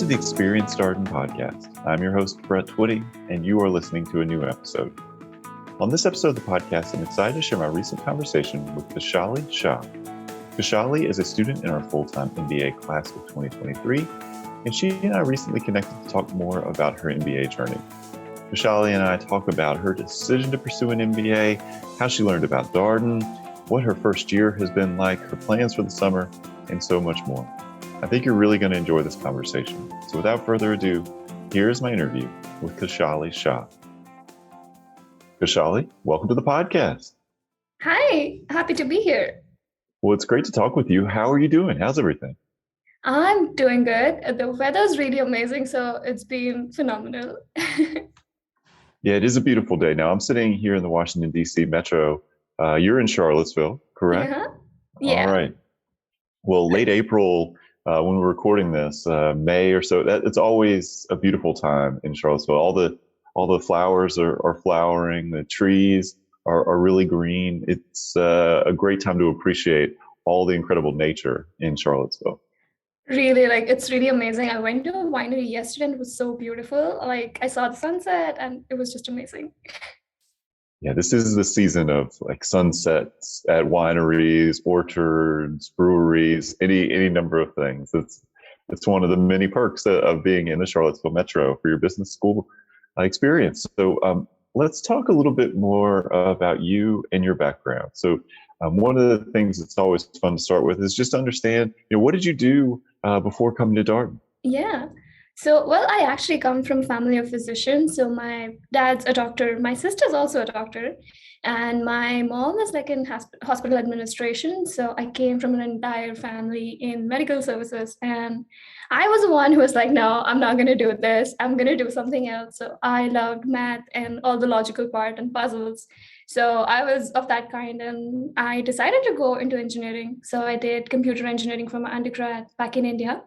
the Experience Darden podcast. I'm your host, Brett Twitty, and you are listening to a new episode. On this episode of the podcast, I'm excited to share my recent conversation with Khushali Shah. Khushali is a student in our Full-Time MBA Class of 2023, and she and I recently connected to talk more about her MBA journey. Khushali and I talk about her decision to pursue an MBA, how she learned about Darden, what her first year has been like, her plans for the summer, and so much more. I think you're really going to enjoy this conversation. So without further ado, here's my interview with Khushali Shah. Khushali, welcome to the podcast. Hi, happy to be here. Well, it's great to talk with you. How are you doing? How's everything? I'm doing good. The weather's really amazing, so it's been phenomenal. Yeah, it is a beautiful day. Now, I'm sitting here in the Washington, D.C. metro. You're in Charlottesville, correct? Yeah. All right. Well, late April, when we're recording this, May or so, it's always a beautiful time in Charlottesville. All the flowers are flowering, the trees are really green. It's a great time to appreciate all the incredible nature in Charlottesville. Really, it's really amazing. I went to a winery yesterday and it was so beautiful. I saw the sunset and it was just amazing. Yeah, this is the season of sunsets at wineries, orchards, breweries, any number of things. It's one of the many perks of being in the Charlottesville metro for your business school experience. So let's talk a little bit more about you and your background. So one of the things that's always fun to start with is just to understand, what did you do before coming to Darden? Yeah. So, I actually come from a family of physicians. So my dad's a doctor, my sister's also a doctor, and my mom is in hospital administration. So I came from an entire family in medical services. And I was the one who was like, no, I'm not going to do this. I'm going to do something else. So I loved math and all the logical part and puzzles. So I was of that kind, and I decided to go into engineering. So I did computer engineering for my undergrad back in India.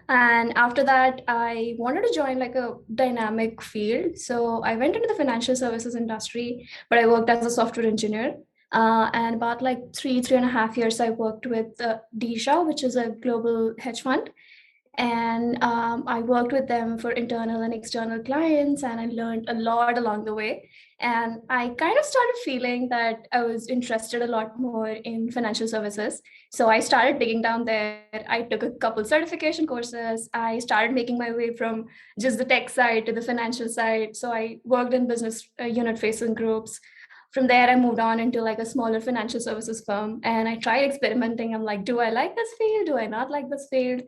And after that, I wanted to join a dynamic field. So I went into the financial services industry, but I worked as a software engineer. And about 3.5 years, I worked with Disha, which is a global hedge fund. And I worked with them for internal and external clients, and I learned a lot along the way. And I kind of started feeling that I was interested a lot more in financial services. So I started digging down there. I took a couple certification courses. I started making my way from just the tech side to the financial side. So I worked in business unit facing groups. From there, I moved on into a smaller financial services firm, and I tried experimenting. I'm like, do I like this field? Do I not like this field?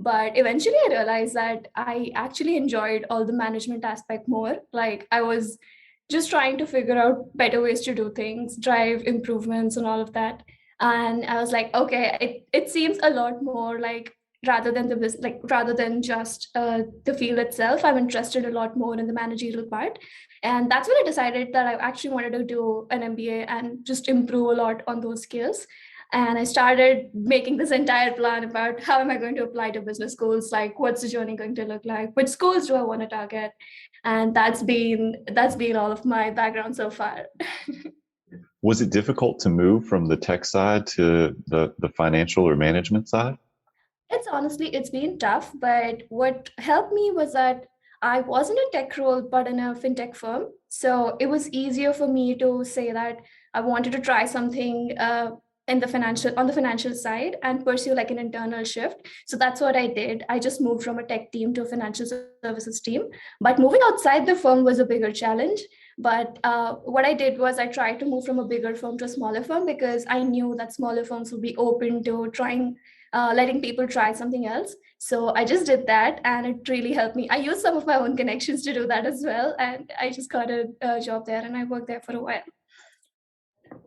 But eventually I realized that I actually enjoyed all the management aspect more. I was just trying to figure out better ways to do things, drive improvements and all of that. And I was like, okay, it seems a lot more rather than rather than just the field itself, I'm interested a lot more in the managerial part. And that's when I decided that I actually wanted to do an MBA and just improve a lot on those skills. And I started making this entire plan about how am I going to apply to business schools, what's the journey going to look like, which schools do I want to target. And that's been all of my background so far. Was it difficult to move from the tech side to the financial or management side? It's been tough, but what helped me was that I wasn't a tech role, but in a fintech firm. So it was easier for me to say that I wanted to try something on the financial side and pursue an internal shift. So that's what I did. I just moved from a tech team to a financial services team. But moving outside the firm was a bigger challenge. But what I did was I tried to move from a bigger firm to a smaller firm because I knew that smaller firms would be open to trying letting people try something else. So I just did that, and it really helped me. I used some of my own connections to do that as well, and I just got a job there, and I worked there for a while.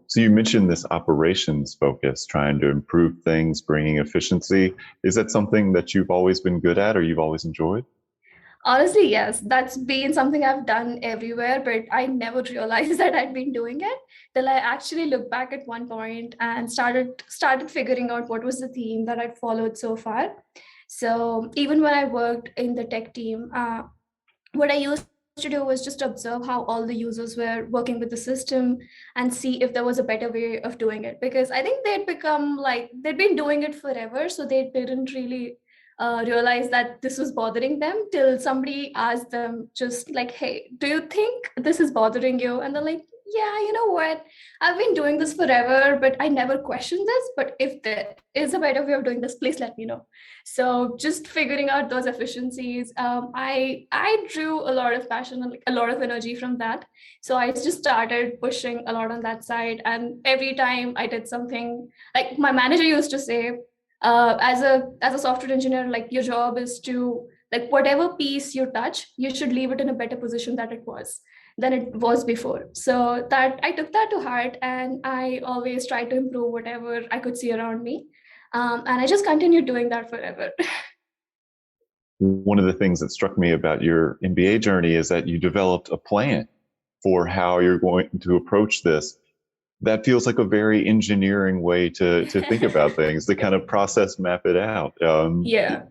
So you mentioned this operations focus, trying to improve things, bringing efficiency. Is that something that you've always been good at or you've always enjoyed? Honestly, yes, that's been something I've done everywhere, but I never realized that I'd been doing it till I actually looked back at one point and started figuring out what was the theme that I'd followed so far. So even when I worked in the tech team, what I used to do was just observe how all the users were working with the system and see if there was a better way of doing it. Because I think they'd been doing it forever, so they didn't really realize that this was bothering them till somebody asked them just like, hey, do you think this is bothering you? And they're like, yeah, you know what? I've been doing this forever, but I never questioned this. But if there is a better way of doing this, please let me know. So just figuring out those efficiencies, I drew a lot of passion and like a lot of energy from that. So I just started pushing a lot on that side. And every time I did something, like my manager used to say, as a software engineer, like your job is to like whatever piece you touch, you should leave it in a better position than it was before. So that I took that to heart, and I always tried to improve whatever I could see around me, and I just continued doing that forever. One of the things that struck me about your MBA journey is that you developed a plan for how you're going to approach this. That feels like a very engineering way to think about things, to kind of process map it out. Yeah.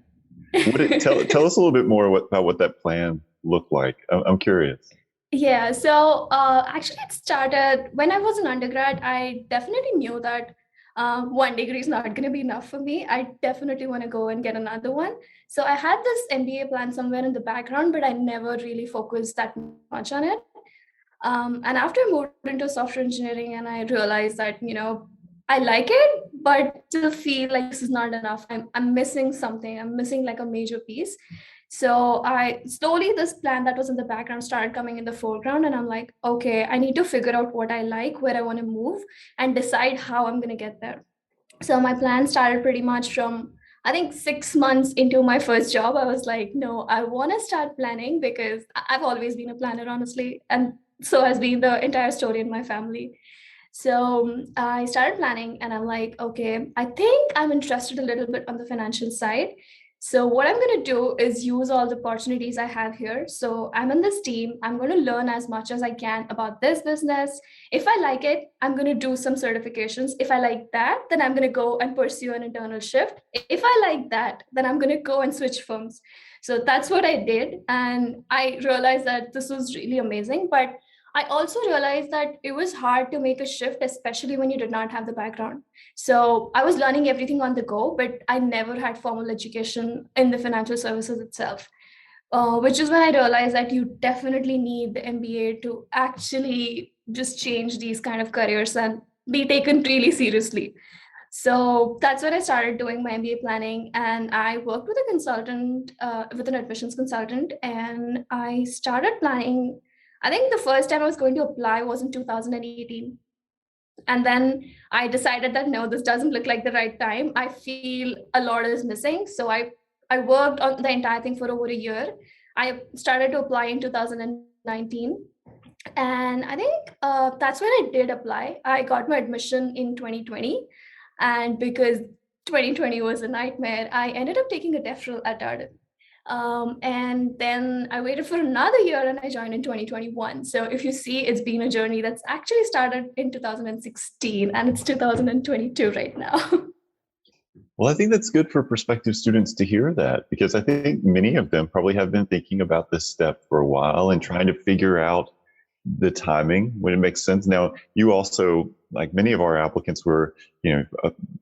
Tell us a little bit more about what that plan looked like. I'm curious. Yeah, so actually, it started when I was an undergrad. I definitely knew that one degree is not going to be enough for me. I definitely want to go and get another one. So I had this MBA plan somewhere in the background, but I never really focused that much on it. And after I moved into software engineering, and I realized that, I like it, but still feel like this is not enough. I'm missing something. I'm missing like a major piece. So I slowly, this plan that was in the background started coming in the foreground. And I'm like, okay, I need to figure out what I like, where I want to move, and decide how I'm going to get there. So my plan started pretty much from, I think, 6 months into my first job. I was like, no, I want to start planning because I've always been a planner, honestly. And so has been the entire story in my family. So I started planning, and I'm like, okay, I think I'm interested a little bit on the financial side. So what I'm going to do is use all the opportunities I have here. So I'm in this team. I'm going to learn as much as I can about this business. If I like it, I'm going to do some certifications. If I like that, then I'm going to go and pursue an internal shift. If I like that, then I'm going to go and switch firms. So that's what I did. And I realized that this was really amazing. But I also realized that it was hard to make a shift, especially when you did not have the background. So I was learning everything on the go, but I never had formal education in the financial services itself, which is when I realized that you definitely need the MBA to actually just change these kind of careers and be taken really seriously. So that's when I started doing my MBA planning, and I worked with a consultant, with an admissions consultant, and I started planning. I think the first time I was going to apply was in 2018. And then I decided that no, this doesn't look like the right time. I feel a lot is missing. So I worked on the entire thing for over a year. I started to apply in 2019. And I think that's when I did apply. I got my admission in 2020. And because 2020 was a nightmare, I ended up taking a deferral at Darden. And then I waited for another year and I joined in 2021. So if you see, it's been a journey that's actually started in 2016 and it's 2022 right now. Well, I think that's good for prospective students to hear that, because I think many of them probably have been thinking about this step for a while and trying to figure out the timing when it makes sense. Now, you also, like many of our applicants, were,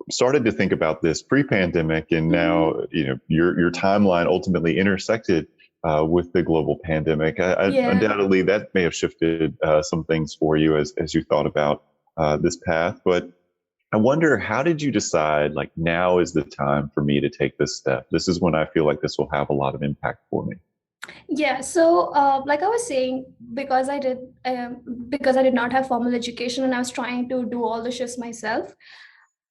started to think about this pre-pandemic, and now, your timeline ultimately intersected with the global pandemic. Yeah. Undoubtedly, that may have shifted some things for you as you thought about this path. But I wonder, how did you decide, like, now is the time for me to take this step? This is when I feel like this will have a lot of impact for me. Yeah, so like I was saying, because I did not have formal education and I was trying to do all the shifts myself,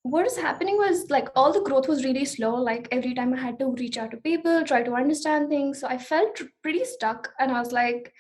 what was happening was like all the growth was really slow. Like every time I had to reach out to people, try to understand things. So I felt pretty stuck, and I was like,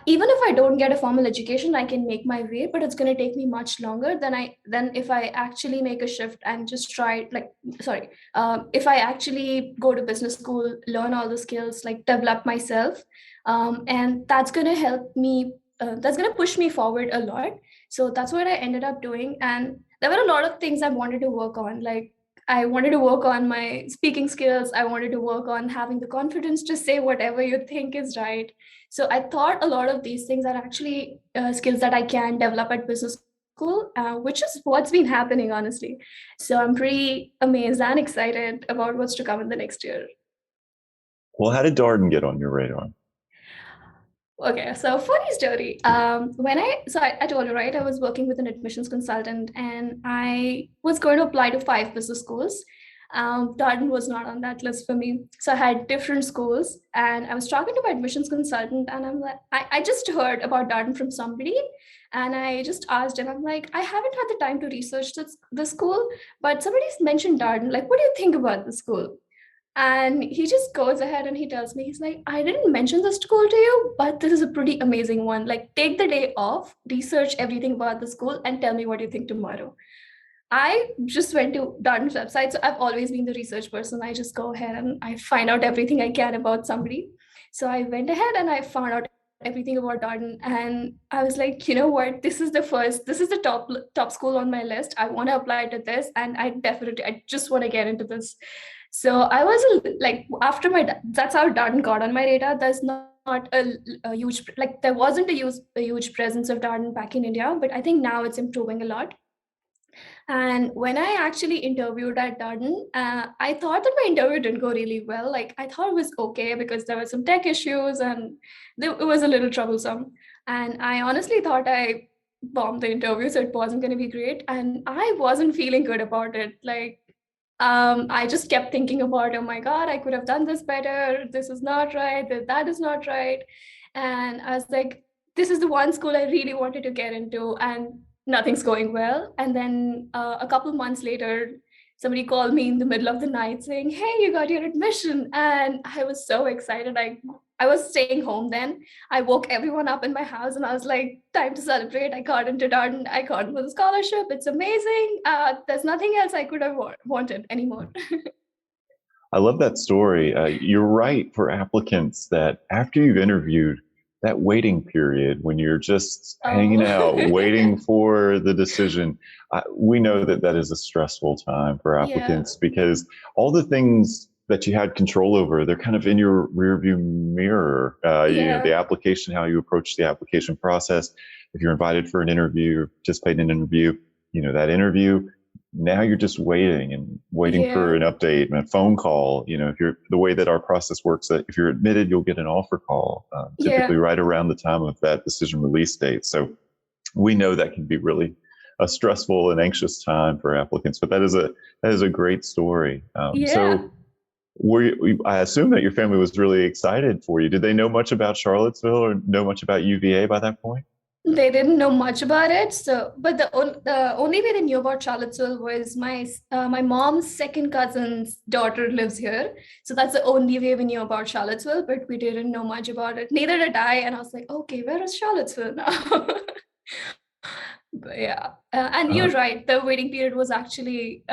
even if I don't get a formal education, I can make my way, but it's going to take me much longer than if I actually make a shift and just try. If I actually go to business school, learn all the skills, like develop myself, and that's going to help me. That's going to push me forward a lot. So that's what I ended up doing, and there were a lot of things I wanted to work on, like. I wanted to work on my speaking skills. I wanted to work on having the confidence to say whatever you think is right. So I thought a lot of these things are actually skills that I can develop at business school, which is what's been happening, honestly. So I'm pretty amazed and excited about what's to come in the next year. Well, how did Darden get on your radar? Okay, so funny story. I told you, right, I was working with an admissions consultant and I was going to apply to 5 business schools. Darden was not on that list for me. So I had different schools and I was talking to my admissions consultant and I'm like, I just heard about Darden from somebody. And I just asked him, I'm like, I haven't had the time to research the school, but somebody's mentioned Darden. Like, what do you think about the school? And he just goes ahead and he tells me, he's like, I didn't mention this school to you, but this is a pretty amazing one. Like, take the day off, research everything about the school, and tell me what you think tomorrow. I just went to Darden's website. So I've always been the research person. I just go ahead and I find out everything I can about somebody. So I went ahead and I found out everything about Darden. And I was like, you know what? This is the top school on my list. I want to apply to this. And I just want to get into this. So I was like, that's how Darden got on my radar. There's not a huge, like, there wasn't a huge presence of Darden back in India, but I think now it's improving a lot. And when I actually interviewed at Darden, I thought that my interview didn't go really well. Like, I thought it was okay because there were some tech issues and it was a little troublesome. And I honestly thought I bombed the interview, so it wasn't going to be great. And I wasn't feeling good about it. Like, I just kept thinking about, oh my God, I could have done this better. This is not right. That is not right. And I was like, this is the one school I really wanted to get into, and nothing's going well. And then a couple of months later, somebody called me in the middle of the night saying, hey, you got your admission. And I was so excited. I was staying home then. I woke everyone up in my house and I was like, time to celebrate. I got into Darden. I got into the scholarship. It's amazing. There's nothing else I could have wanted anymore. I love that story. You're right for applicants that after you've interviewed, that waiting period when you're just hanging out, waiting for the decision, we know that that is a stressful time for applicants because all the things that you had control over, they're kind of in your rearview mirror. You know, the application, how you approach the application process. If you're invited for an interview, or participate in an interview, you know, that interview, now you're just waiting for an update and a phone call. You know, if you're the way that our process works, that if you're admitted, you'll get an offer call, typically right around the time of that decision release date. So we know that can be really a stressful and anxious time for applicants, but that is a great story. So I assume that your family was really excited for you. Did they know much about Charlottesville or know much about UVA by that point? They didn't know much about it. So, but the only way they knew about Charlottesville was my mom's second cousin's daughter lives here. So that's the only way we knew about Charlottesville, but we didn't know much about it. Neither did I. And I was like, okay, where is Charlottesville now? But and you're right. The waiting period was actually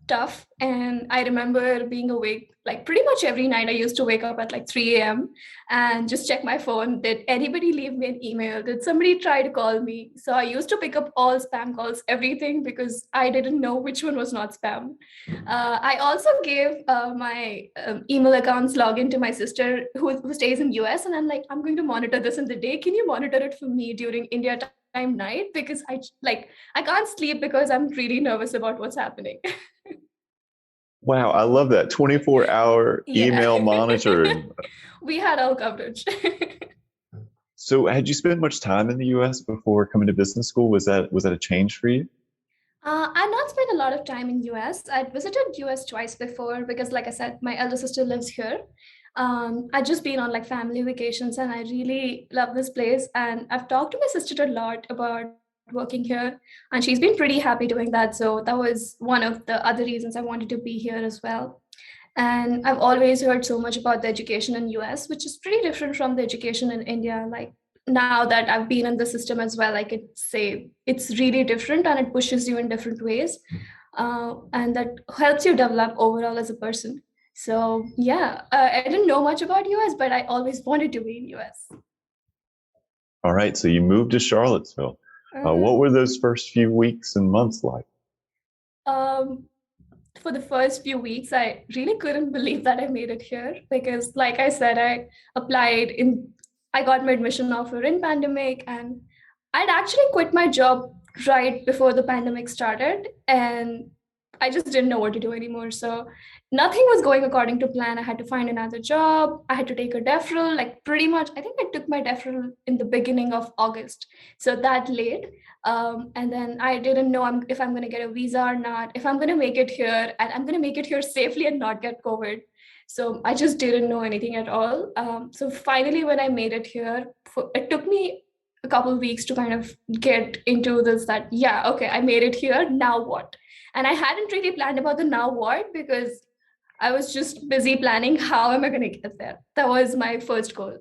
tough. And I remember being awake like pretty much every night. I used to wake up at like 3 a.m. and just check my phone. Did anybody leave me an email? Did somebody try to call me? So I used to pick up all spam calls, everything, because I didn't know which one was not spam. I also gave my email accounts login to my sister who stays in US. And I'm like, I'm going to monitor this in the day. Can you monitor it for me during India time night, because I can't sleep because I'm really nervous about what's happening. Wow, I love that 24-hour email monitoring. We had all coverage. So had you spent much time in the US before coming to business school? Was that a change for you? I've not spent a lot of time in US. I'd visited US twice before because, like I said, my elder sister lives here. I've just been on like family vacations and I really love this place. And I've talked to my sister a lot about working here and she's been pretty happy doing that. So that was one of the other reasons I wanted to be here as well. And I've always heard so much about the education in US, which is pretty different from the education in India. Like now that I've been in the system as well, I could say it's really different and it pushes you in different ways. And that helps you develop overall as a person. So I didn't know much about US, but I always wanted to be in US. All right, so you moved to Charlottesville. What were those first few weeks and months like? For the first few weeks, I really couldn't believe that I made it here because, like I said, I got my admission offer in pandemic, and I'd actually quit my job right before the pandemic started, and I just didn't know what to do anymore. So nothing was going according to plan. I had to find another job. I had to take a deferral, like pretty much. I think I took my deferral in the beginning of August, so that late. And then I didn't know if I'm going to get a visa or not, if I'm going to make it here, and I'm going to make it here safely and not get COVID. So I just didn't know anything at all. So finally, when I made it here, it took me a couple of weeks to kind of get into this, that yeah, okay, I made it here, now what? And I hadn't really planned about the now what, because I was just busy planning how am I going to get there. That was my first goal.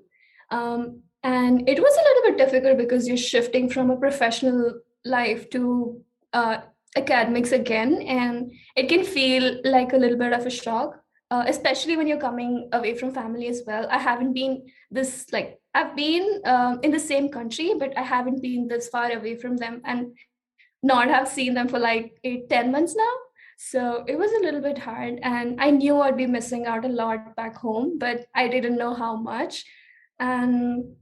And it was a little bit difficult because you're shifting from a professional life to uh, academics again, and it can feel like a little bit of a shock, especially when you're coming away from family as well. I haven't been this, like, I've been in the same country, but I haven't been this far away from them, and not have seen them for like 8, 10 months now. So it was a little bit hard, and I knew I'd be missing out a lot back home, but I didn't know how much. And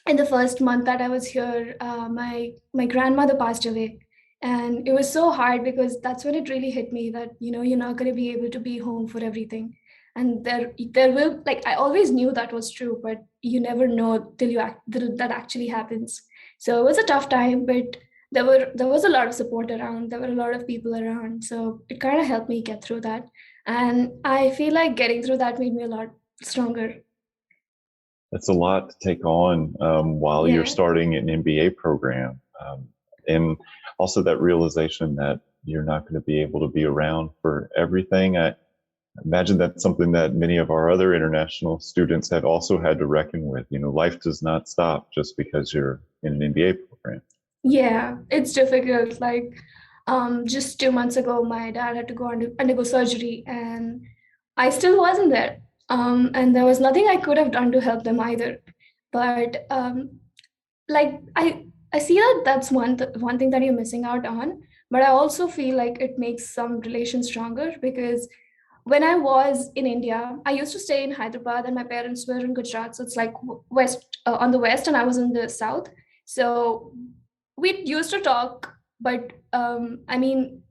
in the first month that I was here, my grandmother passed away, and it was so hard because that's when it really hit me that you're not going to be able to be home for everything, and there will, like, I always knew that was true, but you never know till that actually happens. So it was a tough time, but there was a lot of support around. There were a lot of people around, so it kind of helped me get through that, and I feel like getting through that made me a lot stronger. That's a lot to take on while you're Yeah. starting an MBA program. And also that realization that you're not going to be able to be around for everything. I imagine that's something that many of our other international students have also had to reckon with. Life does not stop just because you're in an MBA program. Yeah, it's difficult. Like, just 2 months ago, my dad had to go undergo surgery, and I still wasn't there. And there was nothing I could have done to help them either. But like, I see that that's one thing that you're missing out on. But I also feel like it makes some relations stronger, because when I was in India, I used to stay in Hyderabad, and my parents were in Gujarat. So it's like west, on the west, and I was in the south. So we used to talk, but I mean,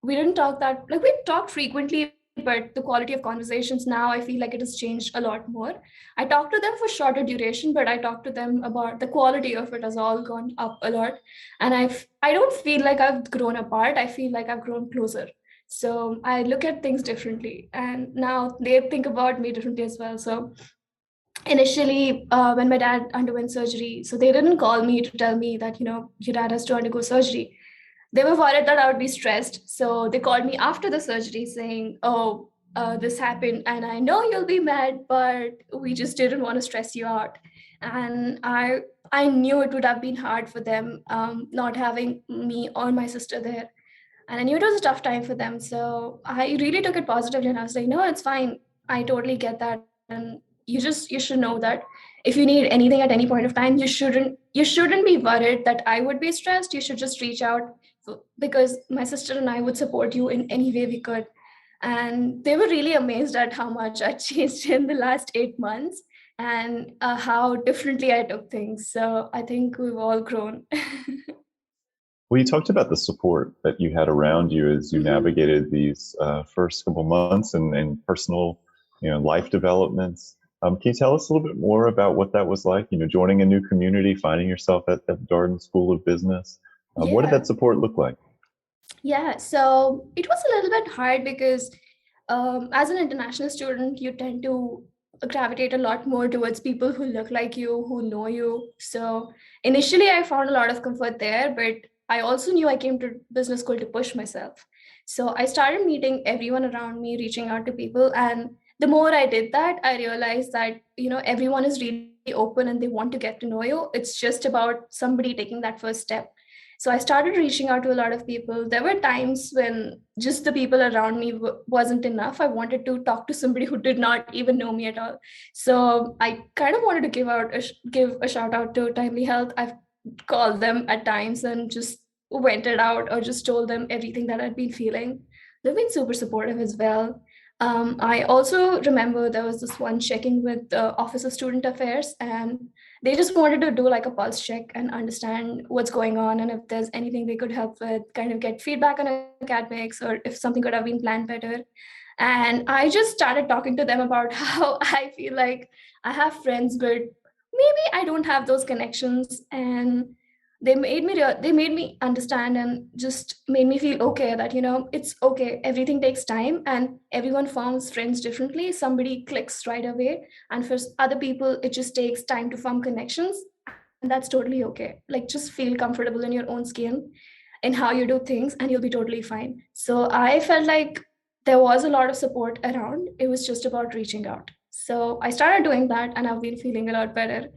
we didn't talk that, like, we talked frequently, but the quality of conversations now, I feel like it has changed a lot more. I talk to them for shorter duration, but I talk to them about the quality of it has all gone up a lot. And I don't feel like I've grown apart. I feel like I've grown closer. So I look at things differently, and now they think about me differently as well. So initially, when my dad underwent surgery, so they didn't call me to tell me that your dad has to undergo surgery. They were worried that I would be stressed, so they called me after the surgery saying, oh, this happened, and I know you'll be mad, but we just didn't want to stress you out. And I knew it would have been hard for them, not having me or my sister there, and I knew it was a tough time for them. So I really took it positively, and I was like, no, it's fine. I totally get that. And you should know that if you need anything at any point of time, you shouldn't be worried that I would be stressed. You should just reach out, because my sister and I would support you in any way we could. And they were really amazed at how much I changed in the last 8 months, and how differently I took things. So I think we've all grown. Well, you talked about the support that you had around you as you Mhm. navigated these first couple months and personal, life developments. Can you tell us a little bit more about what that was like? Joining a new community, finding yourself at the Darden School of Business. What did Yeah. that support look like? Yeah, so it was a little bit hard because as an international student, you tend to gravitate a lot more towards people who look like you, who know you. So initially, I found a lot of comfort there, but I also knew I came to business school to push myself. So I started meeting everyone around me, reaching out to people. And the more I did that, I realized that, everyone is really open and they want to get to know you. It's just about somebody taking that first step. So I started reaching out to a lot of people. There were times when just the people around me wasn't enough. I wanted to talk to somebody who did not even know me at all. So I kind of wanted to give a shout out to Timely Health. I've called them at times and just vented out or just told them everything that I'd been feeling. They've been super supportive as well. I also remember there was this one checking with the Office of Student Affairs, and They just wanted to do like a pulse check and understand what's going on, and if there's anything they could help with, kind of get feedback on academics, or if something could have been planned better. And I just started talking to them about how I feel like I have friends, but maybe I don't have those connections. And they made me understand and just made me feel okay that, it's okay. Everything takes time and everyone forms friends differently. Somebody clicks right away. And for other people, it just takes time to form connections. And that's totally okay. Like, just feel comfortable in your own skin in how you do things, and you'll be totally fine. So I felt like there was a lot of support around. It was just about reaching out. So I started doing that, and I've been feeling a lot better.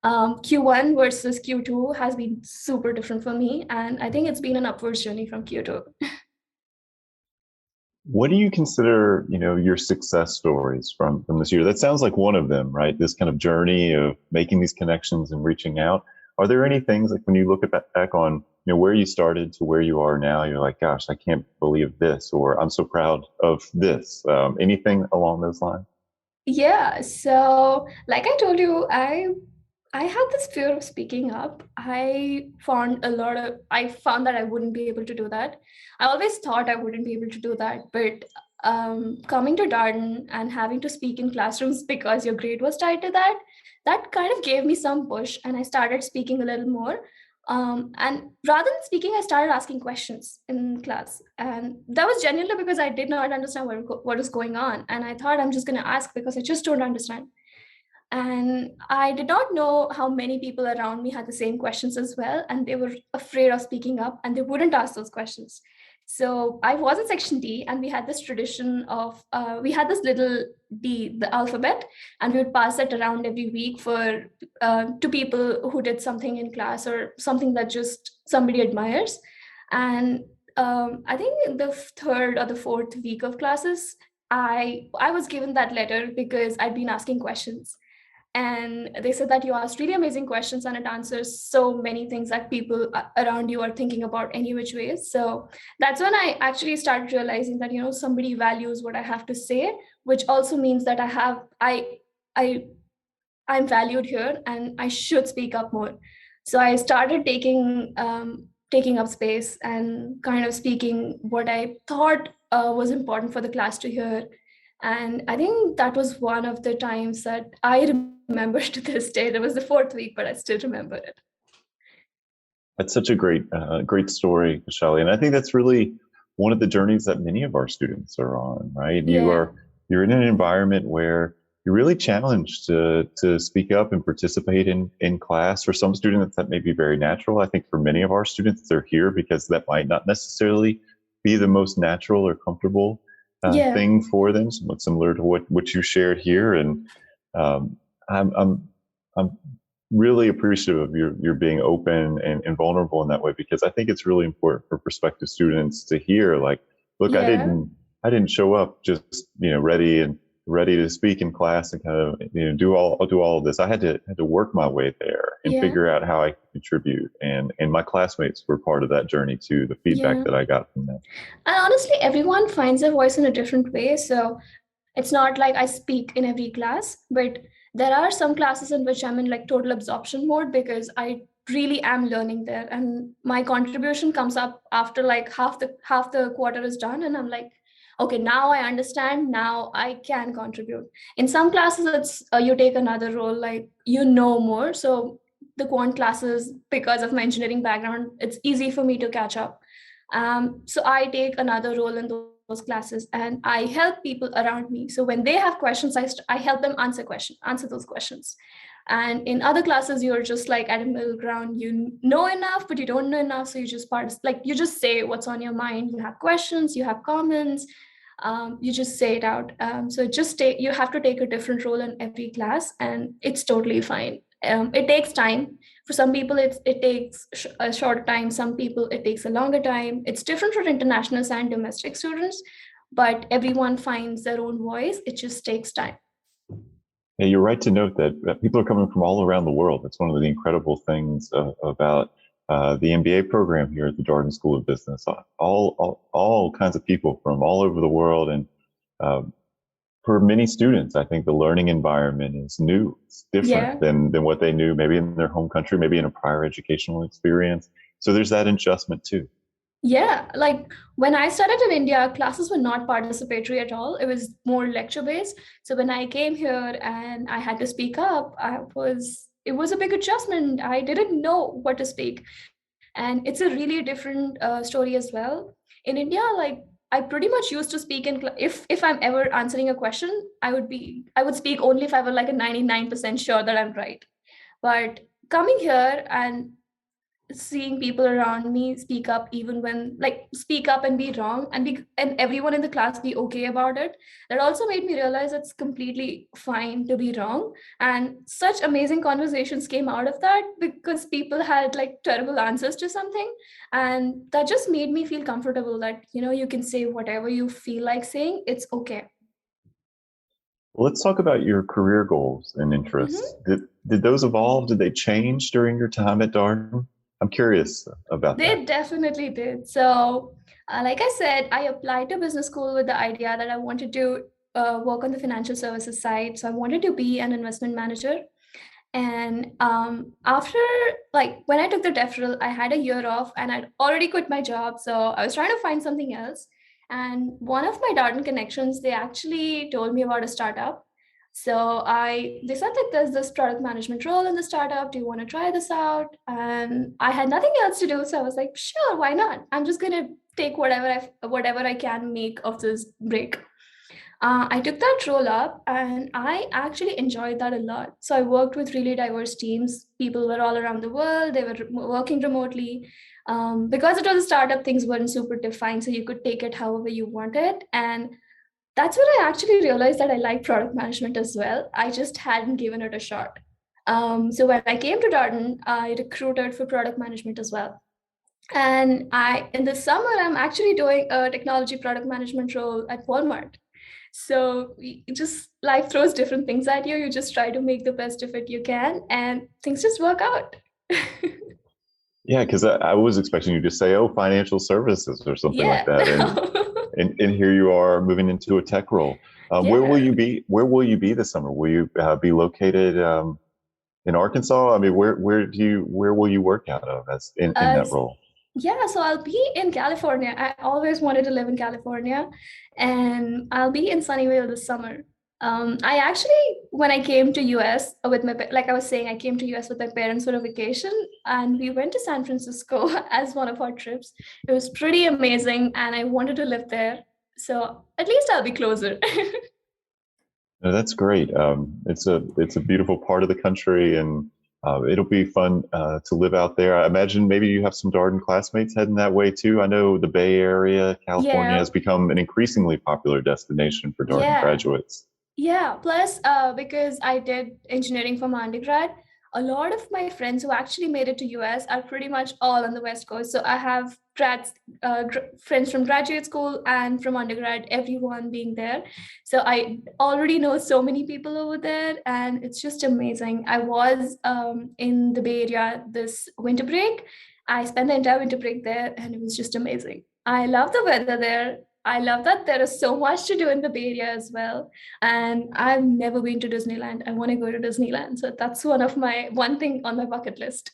Q1 versus Q2 has been super different for me, and I think it's been an upwards journey from Q2. What do you consider, your success stories from this year? That sounds like one of them, right? This kind of journey of making these connections and reaching out. Are there any things like when you look back on, where you started to where you are now, you're like, gosh, I can't believe this, or I'm so proud of this. Anything along those lines? Yeah, so like I told you, I had this fear of speaking up. I found that I wouldn't be able to do that. I always thought I wouldn't be able to do that, but coming to Darden and having to speak in classrooms because your grade was tied to that, that kind of gave me some push, and I started speaking a little more. And rather than speaking, I started asking questions in class, and that was genuinely because I did not understand what was going on, and I thought I'm just going to ask because I just don't understand. And I did not know how many people around me had the same questions as well. And they were afraid of speaking up and they wouldn't ask those questions. So I was in section D, and we had this tradition of, we had this little D, the alphabet, and we would pass it around every week to people who did something in class or something that just somebody admires. And I think in the third or the fourth week of classes, I was given that letter because I'd been asking questions, and they said that you asked really amazing questions and it answers so many things that people around you are thinking about any which ways. So that's when I actually started realizing that, somebody values what I have to say, which also means that I I'm valued here and I should speak up more. So I started taking up space and kind of speaking what I thought was important for the class to hear. And I think that was one of the times that I remember to this day. It was the fourth week, but I still remember it. That's such a great story, Khushali. And I think that's really one of the journeys that many of our students are on, right? Yeah. You're in an environment where you're really challenged to speak up and participate in class. For some students, that may be very natural. I think for many of our students, they're here because that might not necessarily be the most natural or comfortable Yeah. thing for them, somewhat similar to what you shared here. And um, I'm really appreciative of your being open and vulnerable in that way, because I think it's really important for prospective students to hear, like, look, Yeah. I didn't show up just ready to speak in class and kind of do all of this. I had to work my way there and Yeah. figure out how I could contribute, and my classmates were part of that journey too. The feedback Yeah. that I got from them. And honestly, everyone finds their voice in a different way. So it's not like I speak in every class, but there are some classes in which I'm in like total absorption mode because I really am learning there, and my contribution comes up after like half the quarter is done, and I'm like, okay, now I understand, now I can contribute. In some classes, it's you take another role, like more. So the quant classes, because of my engineering background, it's easy for me to catch up. So I take another role in those classes, and I help people around me. So when they have questions, I help them answer those questions. And in other classes, you're just like at a middle ground. You know enough, but you don't know enough. So you just you just say what's on your mind. You have questions, you have comments, you just say it out. So you have to take a different role in every class, and it's totally fine. It takes time. For some people, it takes a short time. Some people, it takes a longer time. It's different for international and domestic students, but everyone finds their own voice. It just takes time. Yeah, you're right to note that people are coming from all around the world. That's one of the incredible things about the MBA program here at the Darden School of Business. All kinds of people from all over the world, and uh, for many students, I think the learning environment is new. It's different Yeah. than what they knew, maybe in their home country, maybe in a prior educational experience. So there's that adjustment too. Yeah, like when I studied in India, classes were not participatory at all. It was more lecture based. So when I came here and I had to speak up, it was a big adjustment. I didn't know what to speak. And it's a really different story as well. In India, like I pretty much used to speak if I'm ever answering a question, I would speak only if I were like a 99% sure that I'm right. But coming here and seeing people around me speak up even when like speak up and be wrong and everyone in the class be okay about it, that also made me realize it's completely fine to be wrong. And such amazing conversations came out of that because people had like terrible answers to something, and that just made me feel comfortable that you can say whatever you feel like saying, it's okay. Well, let's talk about your career goals and interests. Mhm. Did those evolve? Did they change during your time at Darden? I'm curious about that. They definitely did. So, like I said, I applied to business school with the idea that I wanted to work on the financial services side. So, I wanted to be an investment manager. And after, like, when I took the deferral, I had a year off and I'd already quit my job. So, I was trying to find something else. And one of my Darden connections, they actually told me about a startup. So they said that there's this product management role in the startup. Do you want to try this out? And I had nothing else to do, so I was like, sure, why not? I'm just gonna take whatever I can make of this break. I took that role up, and I actually enjoyed that a lot. So I worked with really diverse teams. People were all around the world. They were working remotely. Because it was a startup, things weren't super defined, so you could take it however you wanted. And that's when I actually realized that I like product management as well. I just hadn't given it a shot. So when I came to Darden, I recruited for product management as well. And in the summer, I'm actually doing a technology product management role at Walmart. So just life throws different things at you. You just try to make the best of it you can, and things just work out. Yeah, because I was expecting you to say, "Oh, financial services" or something like Yeah. that, and here you are moving into a tech role. Where will Yeah. you be? Where will you be this summer? Will you be located in Arkansas? I mean, where will you work out of as in Uh, that role? Yeah, so I'll be in California. I always wanted to live in California, and I'll be in Sunnyvale this summer. I actually, when I came to US with like I was saying, I came to US with my parents for a vacation, and we went to San Francisco as one of our trips. It was pretty amazing, and I wanted to live there. So at least I'll be closer. No, that's great. It's a beautiful part of the country, and it'll be fun to live out there. I imagine maybe you have some Darden classmates heading that way too. I know the Bay Area, California, Yeah, has become an increasingly popular destination for Darden yeah. graduates. Yeah, plus because I did engineering for my undergrad, a lot of my friends who actually made it to US are pretty much all on the West Coast. So I have friends from graduate school and from undergrad, everyone being there. So I already know so many people over there, and it's just amazing. I was in the Bay Area this winter break. I spent the entire winter break there, and it was just amazing. I love the weather there. I love that there is so much to do in the Bay Area as well. And I've never been to Disneyland. I want to go to Disneyland. So that's one thing on my bucket list.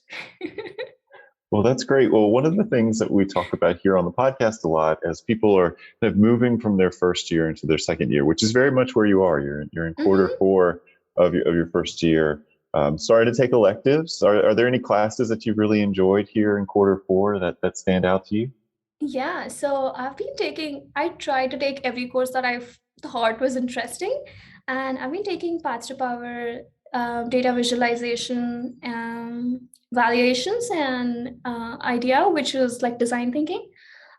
Well, that's great. Well, one of the things that we talk about here on the podcast a lot as people are kind of moving from their first year into their second year, which is very much where you are. You're in quarter Hmm. four of your first year. Starting to take electives. Are there any classes that you've really enjoyed here in quarter four that stand out to you? Yeah, so I try to take every course that I've thought was interesting. And I've been taking Paths to Power, data visualization, valuations, and IDEA, which is like design thinking.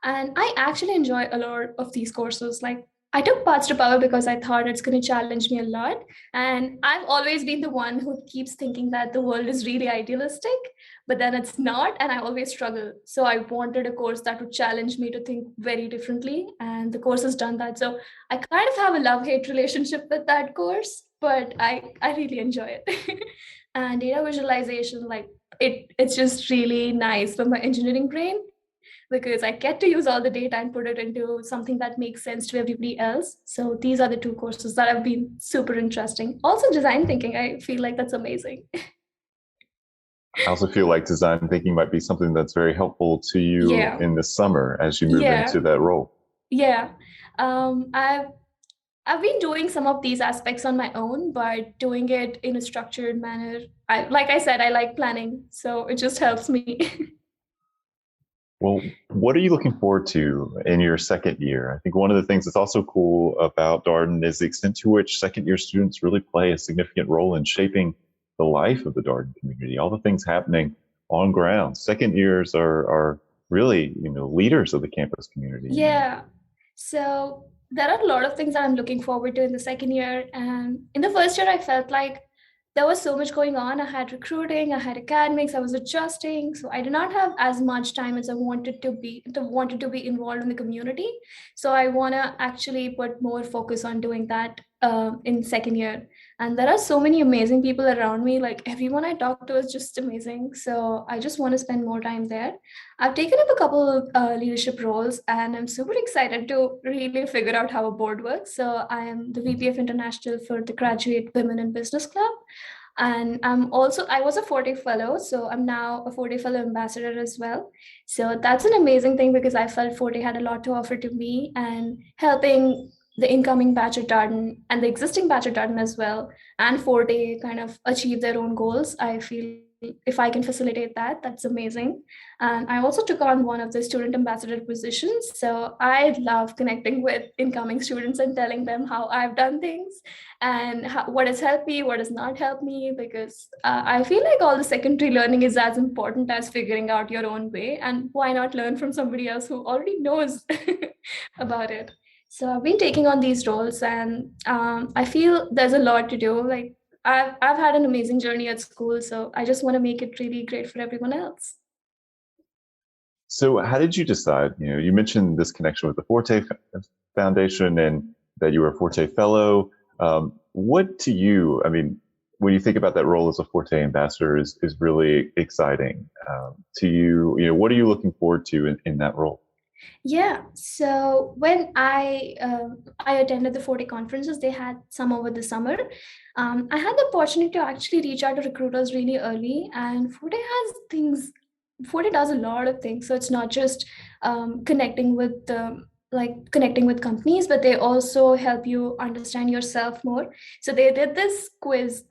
And I actually enjoy a lot of these courses. Like I took Paths to Power because I thought it's going to challenge me a lot. And I've always been the one who keeps thinking that the world is really idealistic, but then it's not, and I always struggle. So I wanted a course that would challenge me to think very differently, and the course has done that. So I kind of have a love-hate relationship with that course, but I really enjoy it. And data visualization, like it's just really nice for my engineering brain. because I get to use all the data and put it into something that makes sense to everybody else. So these are the two courses that have been super interesting. Also design thinking, I feel like that's amazing. I also feel like design thinking might be something that's very helpful to you Yeah. in the summer as you move Yeah. into that role. Yeah. I've been doing some of these aspects on my own, but doing it in a structured manner. Like I said, I like planning, so it just helps me. Well, what are you looking forward to in your second year? I think one of the things that's also cool about Darden is the extent to which second year students really play a significant role in shaping the life of the Darden community, all the things happening on ground. Second years are really, leaders of the campus community. Yeah. So there are a lot of things that I'm looking forward to in the second year. And in the first year, I felt like there was so much going on. I had recruiting, I had academics, I was adjusting. So I did not have as much time as I wanted to be involved in the community. So I want to actually put more focus on doing that in second year. And there are so many amazing people around me. Like everyone I talk to is just amazing. So I just want to spend more time there. I've taken up a couple of leadership roles, and I'm super excited to really figure out how a board works. So I am the VP of International for the Graduate Women in Business Club. And I was a Forte Fellow, so I'm now a Forte Fellow Ambassador as well. So that's an amazing thing because I felt Forte had a lot to offer to me and helping the incoming batch at Darden and the existing batch at Darden as well, and Forte kind of achieve their own goals. I feel if I can facilitate that, that's amazing. And I also took on one of the student ambassador positions. So I love connecting with incoming students and telling them how I've done things and what has helped me, what has not helped me, because I feel like all the secondary learning is as important as figuring out your own way. And why not learn from somebody else who already knows about it? So I've been taking on these roles, and I feel there's a lot to do. Like I've had an amazing journey at school, so I just want to make it really great for everyone else. So, how did you decide? You mentioned this connection with the Forte Foundation and that you were a Forte Fellow. What to you, I mean, when you think about that role as a Forte ambassador, is really exciting to you? What are you looking forward to in that role? Yeah. So when I attended the Forte conferences, they had some over the summer. I had the opportunity to actually reach out to recruiters really early, and Forte does a lot of things. So it's not just connecting with companies, but they also help you understand yourself more. So they did this quiz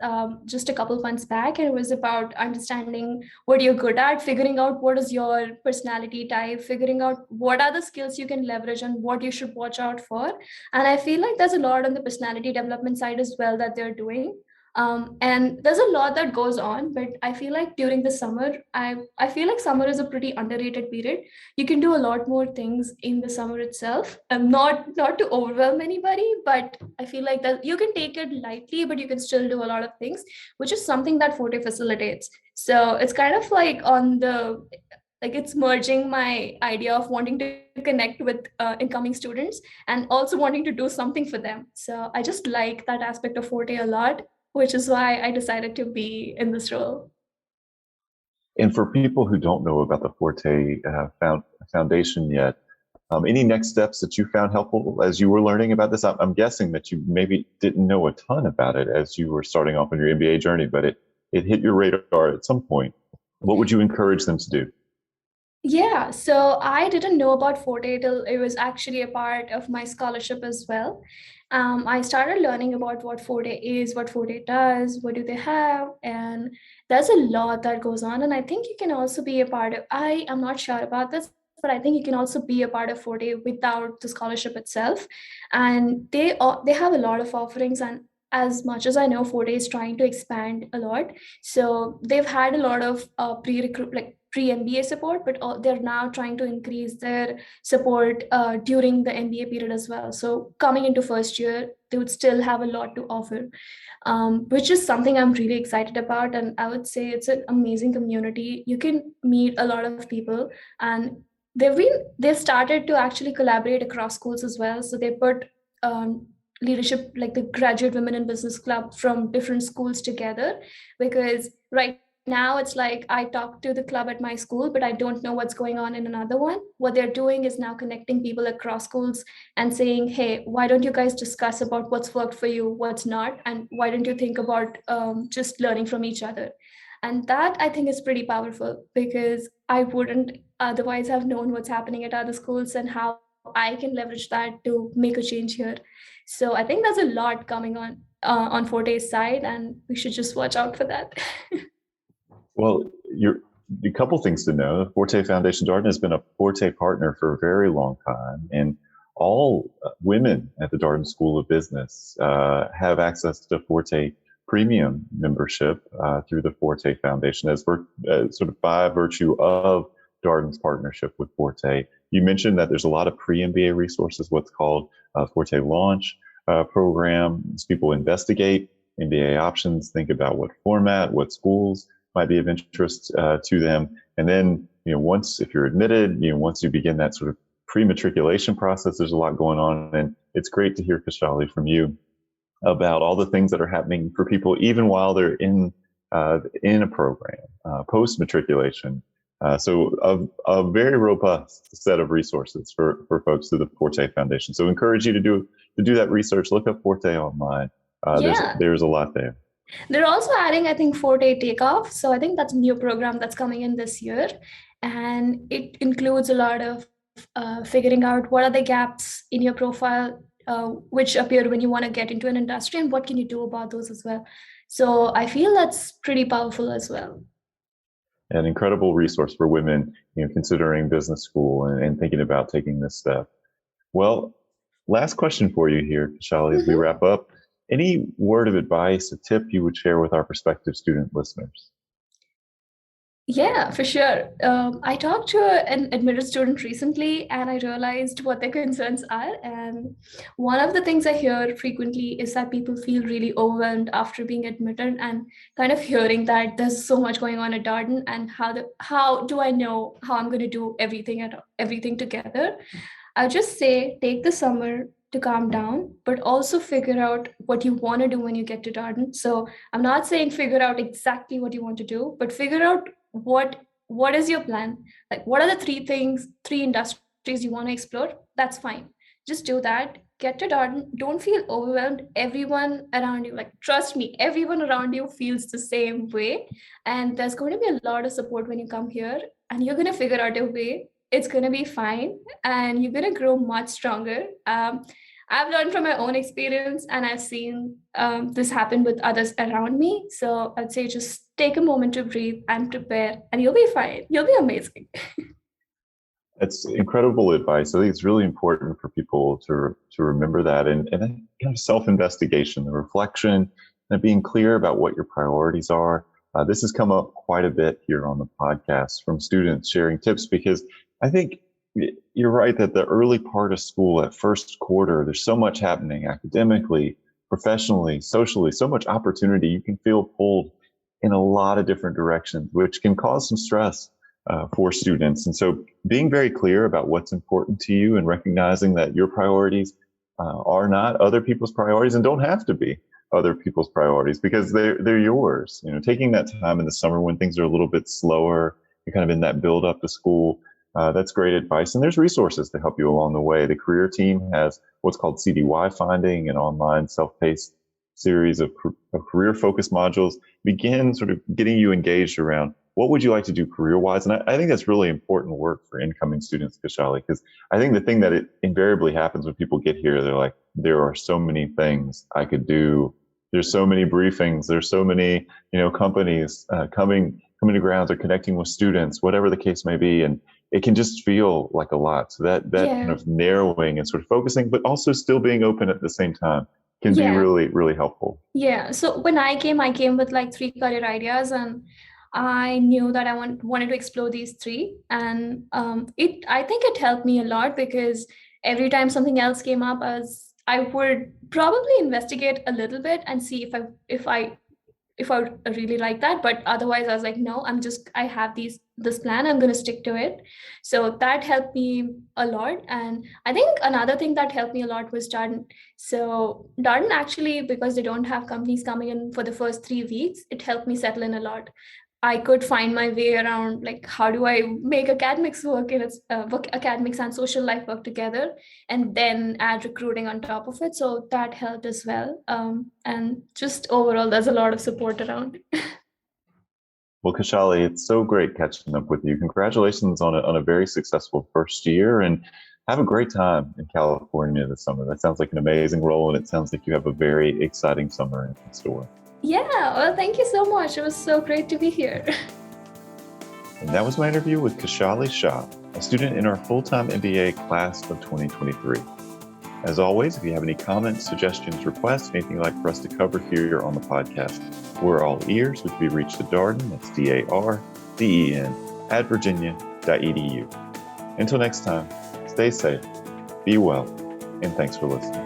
just a couple months back, and it was about understanding what you're good at, figuring out what is your personality type, figuring out what are the skills you can leverage and what you should watch out for. And I feel like there's a lot on the personality development side as well that they're doing. And there's a lot that goes on, but I feel like during the summer, I feel like summer is a pretty underrated period. You can do a lot more things in the summer itself. Not to overwhelm anybody, but I feel like that you can take it lightly, but you can still do a lot of things, which is something that Forte facilitates. So it's kind of like it's merging my idea of wanting to connect with incoming students and also wanting to do something for them. So I just like that aspect of Forte a lot, which is why I decided to be in this role. And for people who don't know about the Forte Foundation yet, any next steps that you found helpful as you were learning about this? I'm guessing that you maybe didn't know a ton about it as you were starting off on your MBA journey, but it hit your radar at some point. What would you encourage them to do? Yeah, so I didn't know about Forte till it was actually a part of my scholarship as well. I started learning about what Forte is, what Forte does, what do they have, and there's a lot that goes on. And I think you can also be a part of. I am not sure about this, but I think you can also be a part of Forte without the scholarship itself. And they have a lot of offerings, and as much as I know, Forte is trying to expand a lot. So they've had a lot of pre-recruit like pre-MBA support, but they're now trying to increase their support during the MBA period as well. So coming into first year, they would still have a lot to offer, which is something I'm really excited about. And I would say it's an amazing community. You can meet a lot of people, and they've started to actually collaborate across schools as well. So they put leadership like the Graduate Women in Business Club from different schools together, because right now it's like I talk to the club at my school, but I don't know what's going on in another one. What they're doing is now connecting people across schools and saying, hey, why don't you guys discuss about what's worked for you, what's not, and why don't you think about just learning from each other? And that I think is pretty powerful, because I wouldn't otherwise have known what's happening at other schools and how I can leverage that to make a change here. So I think there's a lot coming on Forte's side, and we should just watch out for that. Well, you're a couple things to know. The Forte Foundation Darden has been a Forte partner for a very long time, and all women at the Darden School of Business have access to Forte Premium membership through the Forte Foundation as sort of by virtue of Darden's partnership with Forte. You mentioned that there's a lot of pre-MBA resources, what's called Forte Launch program. As people investigate MBA options, think about what format, what schools might be of interest to them. And then, once, if you're admitted, once you begin that sort of pre-matriculation process, there's a lot going on. And it's great to hear, Khushali, from you about all the things that are happening for people, even while they're in a program, post-matriculation. So a very robust set of resources for folks through the Forte Foundation. So encourage you to do that research, look up Forte online. There's a lot there. They're also adding, I think, Forte Takeoff. So I think that's a new program that's coming in this year. And it includes a lot of figuring out what are the gaps in your profile, which appear when you want to get into an industry, and what can you do about those as well. So I feel that's pretty powerful as well. An incredible resource for women, considering business school and thinking about taking this step. Well, last question for you here, Khushali, as we wrap up. Any word of advice, a tip you would share with our prospective student listeners? Yeah, for sure. I talked to an admitted student recently, and I realized what their concerns are. And one of the things I hear frequently is that people feel really overwhelmed after being admitted, and kind of hearing that there's so much going on at Darden, and how do I know how I'm going to do everything together? I'll just say take the summer to calm down, but also figure out what you want to do when you get to Darden. So I'm not saying figure out exactly what you want to do, but figure out what is your plan? Like, what are the three industries you want to explore? That's fine. Just do that. Get to Darden. Don't feel overwhelmed. Everyone around you, like, trust me, everyone around you feels the same way. And there's going to be a lot of support when you come here, and you're going to figure out a way. It's going to be fine, and you're going to grow much stronger. I've learned from my own experience, and I've seen this happen with others around me. So I'd say just take a moment to breathe and prepare, and you'll be fine. You'll be amazing. That's incredible advice. I think it's really important for people to remember that, and kind of self-investigation, the reflection, and being clear about what your priorities are. This has come up quite a bit here on the podcast from students sharing tips, because I think you're right that the early part of school, at first quarter, there's so much happening academically, professionally, socially, so much opportunity. You can feel pulled in a lot of different directions, which can cause some stress for students. And so being very clear about what's important to you and recognizing that your priorities are not other people's priorities and don't have to be other people's priorities, because they're yours. Taking that time in the summer when things are a little bit slower, you're kind of in that build up to school. That's great advice. And there's resources to help you along the way. The career team has what's called CDY Finding, an online self-paced series of career focused modules. Begin sort of getting you engaged around what would you like to do career-wise. And I think that's really important work for incoming students, Khushali, because I think the thing that it invariably happens when people get here, they're like, there are so many things I could do. There's so many briefings. There's so many, companies coming to grounds or connecting with students, whatever the case may be. And it can just feel like a lot. So that kind of narrowing and sort of focusing, but also still being open at the same time can be really, really helpful. Yeah. So when I came with like 3 career ideas, and I knew that I wanted to explore these 3. And I think it helped me a lot, because every time something else came up, I would probably investigate a little bit and see if I really like that. But otherwise, I was like, no, I have this plan, I'm going to stick to it. So that helped me a lot. And I think another thing that helped me a lot was Darden. So Darden, actually, because they don't have companies coming in for the first 3 weeks, it helped me settle in a lot. I could find my way around, like, how do I make academics work in academics and social life work together, and then add recruiting on top of it. So that helped as well. And just overall, there's a lot of support around. Well, Khushali, it's so great catching up with you. Congratulations on a very successful first year, and have a great time in California this summer. That sounds like an amazing role, and it sounds like you have a very exciting summer in store. Yeah, well, thank you so much. It was so great to be here. And that was my interview with Khushali Shah, a student in our full-time MBA class of 2023. As always, if you have any comments, suggestions, requests, anything you'd like for us to cover here on the podcast, we're all ears. We can be reached at Darden, that's DARDEN, @virginia.edu. Until next time, stay safe, be well, and thanks for listening.